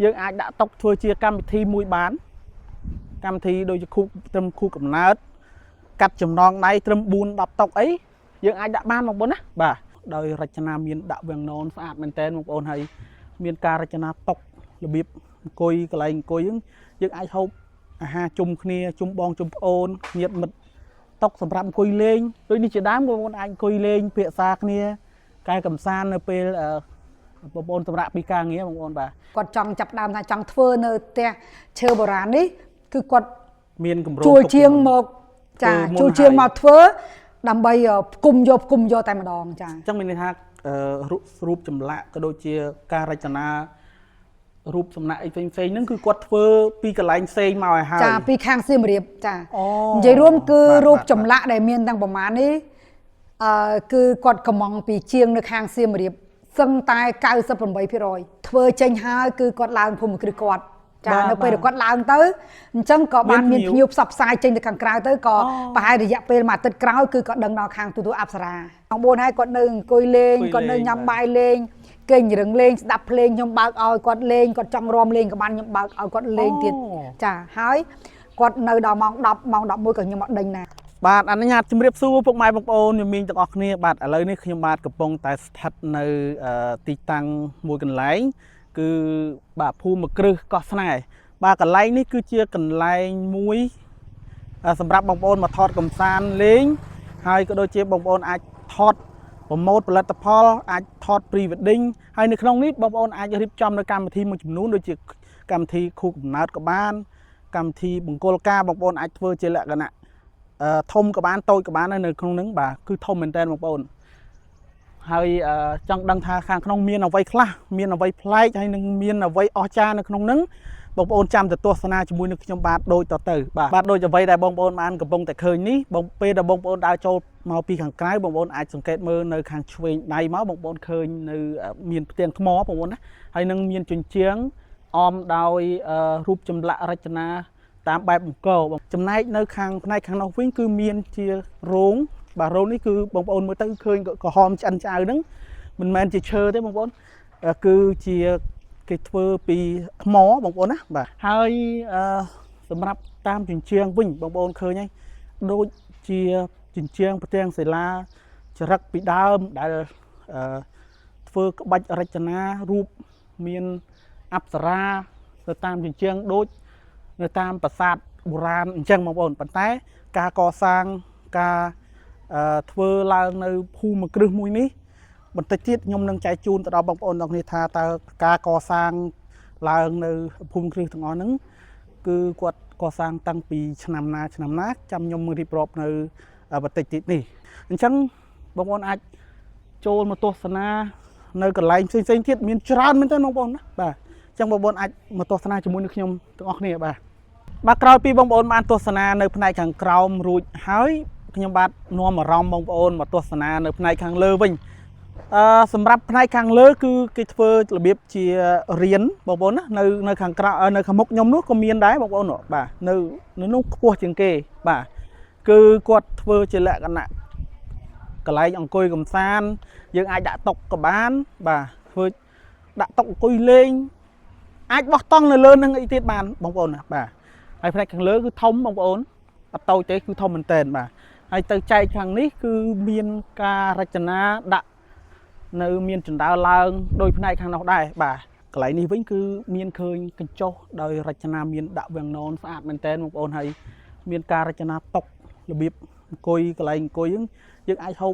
យើងអាចដាក់តុកធ្វើជាកម្មវិធីមួយបានកម្មវិធីដូចជាត្រឹមខួបកំណើតកាត់ចំណងដៃត្រឹម4 10តុកអីយើងអាចដាក់បានបងប្អូនណាបាទដោយរចនាមានដាក់វាំងននស្អាតមែនតើបងប្អូនហើយមានការរចនាតុករបៀបអង្គុយកន្លែងអង្គុយយើងអាចហូបអាហារជុំគ្នាជុំបងជុំប្អូនញាតិមិត្តតុកសម្រាប់អង្គុយលេងដូចនេះជាដើមបងប្អូនអាចអង្គុយលេងភាសាគ្នាកែកម្សាន្តនៅពេលបងប្អូនសម្រាប់ពីការងារបងប្អូនបាទគាត់ចង់ចាប់ដើមថាចង់ធ្វើនៅផ្ទះឈើបុរាណនេះគឺគាត់មានកម្រោងជួយជាងមកចាជួយជាងមកធ្វើដើម្បីផ្គុំយកតែម្ដងចាអញ្ចឹងមានន័យថារូបចម្លាក់ក៏ដូចជាការរចនារូបសំណាក់អីផ្សេងហ្នឹងគឺគាត់ធ្វើពីកន្លែងផ្សេងមកឲ្យហើយចាពីខាងសៀមរាបចានិយាយរួមគឺរូបចម្លាក់ដែលមានទាំងប្រមាណនេះគឺគាត់កំងពីជាងនៅខាងសៀមរាបសឹងតែ 98% ធ្វើចេញហើយគឺគាត់ឡើងភូមិគ្រឹះគាត់ចានៅពេលគាត់ឡើងទៅអញ្ចឹងក៏បានមានភ្ញៀវផ្សព្វផ្សាយចេញទៅខាងក្រៅទៅក៏ប្រហែលរយៈពេលមួយអាទិត្យក្រោយគឺគាត់ដឹងដល់ខាងទូអប្សរាបងប្អូនហើយគាត់នៅអង្គុយលេងគាត់នៅញ៉ាំបាយលេងគេងរឹងលេងស្ដាប់ភ្លេងខ្ញុំបើកឲ្យគាត់លេងគាត់ចង់រាំលេងក៏បានខ្ញុំបើកឲ្យគាត់លេងទៀតចាហើយគាត់នៅដល់ម៉ោង10ម៉ោង11ក៏ខ្ញុំអត់ដេញណាបាទអនុញ្ញាតជម្រាបសួរពុកម៉ែបងប្អូនញមីងទាំងអស់គ្នាបាទឥឡូវនេះខ្ញុំបាទកំពុងតែស្ថិតនៅទីតាំងមួយកន្លែងគឺបាទភូមិគ្រឹះកោះស្នេហ៍បាទកន្លែងនេះគឺជាកន្លែងមួយសម្រាប់បងប្អូនមកថតកំសាន្តលេងហើយក៏ដូចជាបងប្អូនអាចថតប្រម៉ូទផលិតផលអាចថត pre wedding ហើយនៅក្នុងនេះបងប្អូនអាចរៀបចំនៅកម្មវិធីមួយចំនួនដូចជាកម្មវិធីខួបកំណើតក៏បានកម្មវិធីបង្គោលការបងប្អូនអាចធ្វើជាលក្ខណៈធំក៏បានតូចក៏បាននៅក្នុងហ្នឹងបាទគឺធំមែនតើបងប្អូនហើយចង់ដឹងថាខាងក្នុងមានអ្វីខ្លះមានអ្វីប្លែកហើយនឹងមានអ្វីអស្ចារ្យនៅក្នុងហ្នឹងបងប្អូនចាំទៅទស្សនាជាមួយនឹងខ្ញុំបាទដូចតទៅបាទដូចអ្វីដែលបងប្អូនបានកំពុងតែឃើញនេះពេលដែលបងប្អូនដើរចូលមកពីខាងក្រៅបងប្អូនអាចសង្កេតមើលនៅខាងឆ្វេងដៃមកបងប្អូនឃើញនៅមានផ្ទាំងថ្មបងប្អូនណាហើយនឹងមានជញ្ជាំងអមដោយរូបចម្លាក់រចនាតាមបែបអង្គរចំណែកនៅខាងផ្នែកខាងនោះវិញគឺមានជារោងបាទរោងនេះគឺបងប្អូនមើលទៅឃើញក្រហមឆ្អិនឆ្អៅហ្នឹងមិនមែនជាឈើទេបងប្អូនគឺជាគេធ្វើពីថ្មបងប្អូនណាបាទហើយសម្រាប់តាមជញ្ជាំងវិញបងប្អូនឃើញហើយដូចជាជញ្ជាំងផ្ទាំងសិលាចរិតពីដើមដែលធ្វើក្បាច់រចនារូបមានអប្សរាទៅតាមជញ្ជាំងដូចនៅតាមប្រាសាទបុរាណអញ្ចឹងបងប្អូនប៉ុន្តែការកសាងការធ្វើឡើងនៅភូមិគ្រឹះមួយនេះបន្តិចទៀតខ្ញុំនឹងចែកជូនទៅដល់បងប្អូនទាំងគ្នាថាតើការកសាងឡើងនៅភូមិគ្រឹះទាំងអស់ហ្នឹងគឺគាត់កសាងតាំងពីឆ្នាំណាចាំខ្ញុំរៀបរាប់នៅបន្តិចទៀតនេះអញ្ចឹងបងប្អូនអាចចូលមកទស្សនានៅកន្លែងផ្សេងៗទៀតមានច្រើនមែនទេបងប្អូនណាបាទអញ្ចឹងបងប្អូនអាចមកទស្សនាជាមួយនឹងខ្ញុំទាំងអស់គ្នាបាទក្រោយពីបងប្អូនបានទស្សនានៅផ្នែកខាងក្រោមរួចហើយខ្ញុំបាទនាំអារម្មណ៍បងប្អូនមកទស្សនានៅផ្នែកខាងលើវិញសម្រាប់ផ្នែកខាងលើគឺគេធ្វើរបៀបជារៀនបងប្អូនណានៅខាងក្រៅនៅខាងមុខខ្ញុំនោះក៏មានដែរបងប្អូនបាទនៅនោះខ្ពស់ជាងគេបាទគឺគាត់ធ្វើជាលក្ខណៈកន្លែងអង្គុយកំសាន្តយើងអាចដាក់តុក៏បានបាទធ្វើដាក់តុអង្គុយលេងអាចបោះតង់នៅលើនឹងអីទៀតបានបងប្អូនណាបាទហើយផ្នែកខាងលើគឺធំបងប្អូនអត់តូចទេគឺធំមែនតើបាទហើយទៅចែកខាងនេះគឺមានការរចនាដាក់នៅមានចណ្ដើរឡើងដោយផ្នែកខាងនោះដែរបាទកន្លែងនេះវិញគឺមានឃើញកញ្ចុះដោយរចនាមានដាក់វាំងននស្អាតមែនតើបងប្អូនហើយមានការរចនាតុករបៀបអង្គុយកន្លែងអង្គុយយើងអាចហូប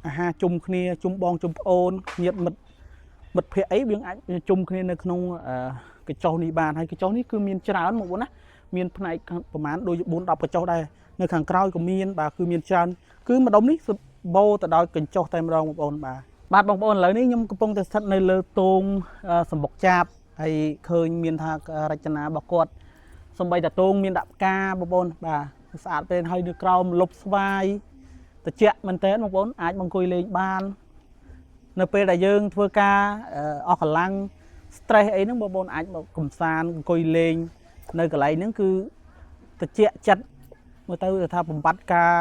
អាហារជុំគ្នាជុំបងជុំប្អូនញាតិមិត្តភ័ក្តិអីយើងអាចជុំគ្នានៅក្នុងកញ្ចុះនេះបានហើយកញ្ចុះនេះគឺមានច្រើនបងប្អូនណាមានផ្នែកប្រហែលដូច4 10កញ្ចុះដែរនៅខាងក្រោយក៏មានបាទគឺមានច្រើនគឺម្ដុំនេះបោទៅដោយកញ្ចុះតែម្ដងបងប្អូនបាទបងប្អូនឥឡូវនេះខ្ញុំកំពុងតែស្ថិតនៅលើទងសម្បុកចាបហើយឃើញមានថារចនារបស់គាត់សំបីតាទងមានដាក់ផ្កាបងប្អូនបាទស្អាតពេកហើយនៅក្រោមលុបស្វាយត្រជាក់មែនតើបងប្អូនអាចមកអង្គុយលេងបាននៅពេលដែលយើងធ្វើការអស់កម្លាំង stress អីហ្នឹងបងប្អូនអាចមកកំសាន្តអង្គុយលេងនៅកន្លែងហ្នឹងគឺត្រជាក់ចិត្តមើលទៅថាបំបត្តិការ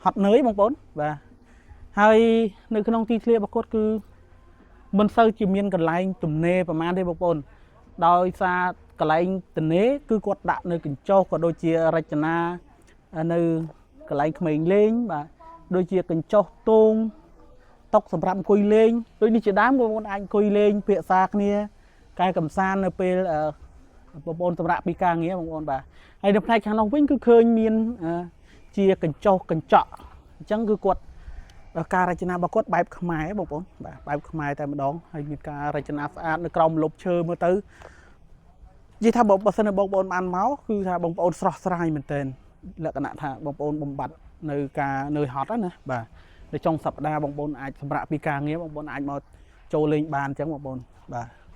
ហត់នឿយបងប្អូនបាទហើយនៅក្នុងទីធ្លារបស់គាត់គឺ មិនសូវជាមានកន្លែងទំនេរប្រហែលទេបងប្អូនដោយសារកន្លែងទំនេរគឺគាត់ដាក់នៅកញ្ចុះក៏ដូចជារចនានៅកន្លែងក្មេងលេងបាទដូចជាកញ្ចុះទងតុសម្រាប់អង្គុយលេងដូចនេះជាដើមបងប្អូនអាចអង្គុយលេងភាសាគ្នាកែកំសាន្តនៅពេលបងប្អូនសម្រាប់ពីការងារបងប្អូនបាទហើយនៅផ្នែកខាងនោះវិញគឺឃើញមានជាកញ្ចុះកញ្ចក់អញ្ចឹងគឺគាត់ការរចនារបស់គាត់បែបខ្មែរបងប្អូនបាទបែបខ្មែរតែម្ដងហើយមានការរចនាស្អាតនៅក្រោមម្លប់ឈើមើលទៅនិយាយថាបើសិនបងប្អូនបានមកគឺថាបងប្អូនស្រស់ស្រាយមែនទែនលក្ខណៈថាបងប្អូនបំបត្តិនៅការនឿយហត់ណាបាទនៅចុងសប្តាហ៍បងប្អូនអាចសម្រាប់ពីការងារបងប្អូនអាចមកចូលលេងបានអញ្ចឹងបងប្អូន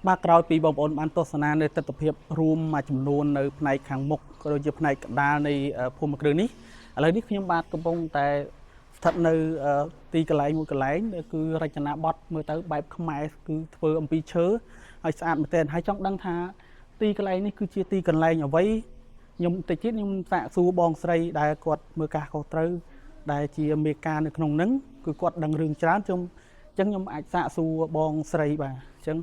បាទក្រោយពីបងប្អូនបានទស្សនានៅទស្សនវិជ្រួមមួយចំនួននៅផ្នែកខាងមុខក៏ដូចជាផ្នែកកណ្ដាលនៃភូមិគ្រឹះនេះឥឡូវនេះខ្ញុំបាទកំពុងតែស្ថិតនៅទីកន្លែងមួយកន្លែងគឺរចនាបថមើលទៅបែបខ្មែរគឺធ្វើអំពីឈើហើយស្អាតមែនទែនហើយចង់ដឹងថាទីកន្លែងនេះគឺជាទីកន្លែងអ្វីខ្ញុំតិចទៀតខ្ញុំសាកសួរបងស្រីដែលគាត់មើលការខុសត្រូវដែលជាមេការនៅក្នុងហ្នឹងគឺគាត់ដឹងរឿងច្រើនអញ្ចឹងខ្ញុំអាចសាកសួរបងស្រីបាទអញ្ចឹង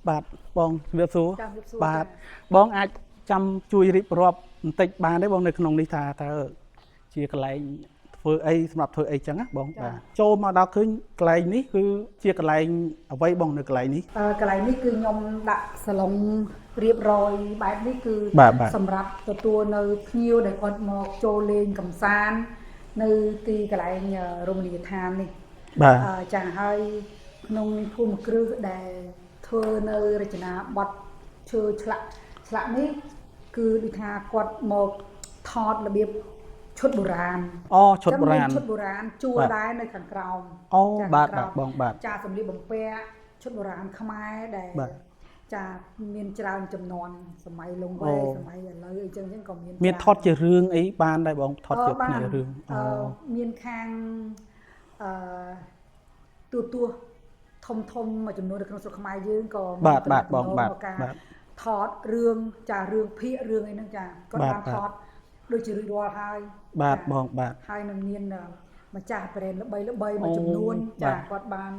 បាទបងជំរាបសួរបាទបងអាចចាំជួយរៀបរាប់បន្តិចបានទេបងនៅក្នុងនេះថាតើជាកន្លែងធ្វើអីសម្រាប់ធ្វើអីចឹងណាបងបាទចូលមកដល់ឃើញកន្លែងនេះគឺជាកន្លែងអ្វីបងនៅកន្លែងនេះកន្លែងនេះគឺខ្ញុំដាក់សាឡុងរៀបរយបែបនេះគឺសម្រាប់ទទួលនៅភ្ញៀវដែលគាត់មកចូលលេងកម្សាន្តនៅទីកន្លែងរមណីយដ្ឋាននេះបាទចាហើយក្នុងភូមិគ្រឹះដែលធ្វើនៅរចនាបថឈើឆ្លាក់នេះគឺដូចថាគាត់មកថតរបៀបឈុតបុរាណឈុតបុរាណជួលដែរនៅខាងក្រោមបាទបងបាទចាសម្លៀកបំពាក់ឈុតបុរាណខ្មែរដែលចាមានច្រើនចំនួនសម័យលង្វែសម័យឥឡូវអីចឹងក៏មានថតជារឿងអីបានដែរបងថតជាផ្នែករឿងមានខាងទូទស្សន៍ធំមួយចំនួននៅក្នុងស្រុកខ្មែរយើងក៏បាទបងបាទថតរឿងរឿងភាគរឿងអីហ្នឹងចាគាត់បានថតដូចជារួចរាល់ហើយបាទបងបាទហើយនឹងមានម្ចាស់ប្រេនល្បីមួយចំនួនចាគាត់បាន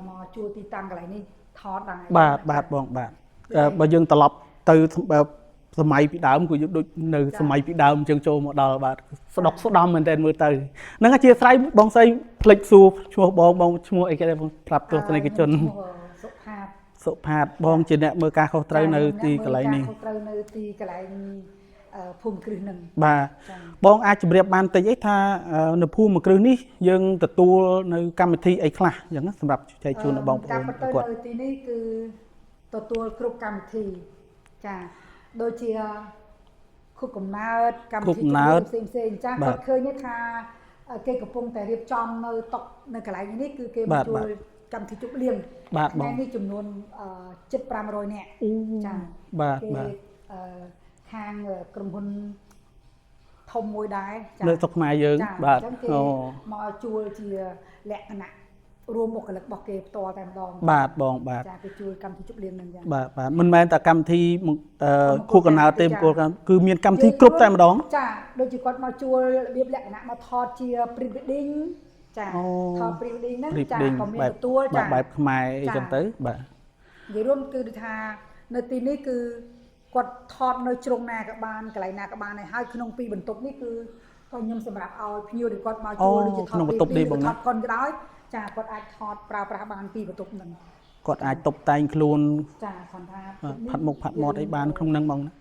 មកជួលទីតាំងកន្លែងនេះថតដែរបាទបងបាទបើយើងត្រឡប់ទៅសម័យពីដើមគឺយើងដូចនៅសម័យពីដើមអញ្ចឹងចូលមកដល់បាទស្ដុកស្ដំមែនតើមើលទៅហ្នឹងអធិស្ឋានបងស្រីផ្លេចសួរឈ្មោះបងឈ្មោះអីគេដែរបងប្រាប់ទស្សនិកជនសុផាតបងជាអ្នកមើលការខុសត្រូវនៅទីកន្លែងនេះខុសត្រូវនៅទីកន្លែងភូមិគ្រឹះនឹងបាទបងអាចជម្រាបបានតិចអីថានៅភូមិគ្រឹះនេះយើងទទួលនៅកម្មវិធីអីខ្លះអញ្ចឹងសម្រាប់ចែកជូនដល់បងប្អូនគាត់នៅទីនេះគឺទទួលគ្រប់កម្មវិធីចាដូចជាខួបកំណើតកម្មវិធីផ្សេងចាគាត់ឃើញថាគេកំពុងតែរៀបចំនៅតុនៅកន្លែងនេះគឺគេមកជួលកម្មវិធីជប់លៀងថ្ងៃនេះចំនួនជិត500នាក់ចាបាទខាងក្រុមហ៊ុនធំមួយដែរនៅស្រុកខ្មែរយើងបាទមកជួលជាលក្ខណៈរួមបុគ្គលិករបស់គេផ្ទាល់តែម្ដងបាទបងបាទចាគេជួលកម្មវិធីជប់លៀងហ្នឹងចាបាទមិនមែនតែកម្មវិធីខួបកំណើតទេគឺមានកម្មវិធីគ្រប់តែម្ដងចាដូចជាគាត់មកជួលរបៀបលក្ខណៈមកថតជា pre wedding ចាថត pre wedding ហ្នឹងចាក៏មានទទួលចាបែបខ្មែរអីចឹងទៅបាទនិយាយរួមគឺថានៅទីនេះគឺគាត់ថតនៅជ្រុងណាក៏បានកន្លែងណាក៏បានហើយក្នុងពីបន្ទប់នេះគឺក៏ខ្ញុំសម្រាប់ឲ្យភ្ញៀវដែលគាត់មកជួលដូចជាថតបន្ទប់នេះបងណាថតកុនក៏ដោយចាគាត់អាចថតប្រើប្រាស់បានពីបន្ទប់ហ្នឹងគាត់អាចតុបតែងខ្លួនចាគាត់ថាផាត់មុខផាត់មាត់អីបានក្នុងហ្នឹងបងណា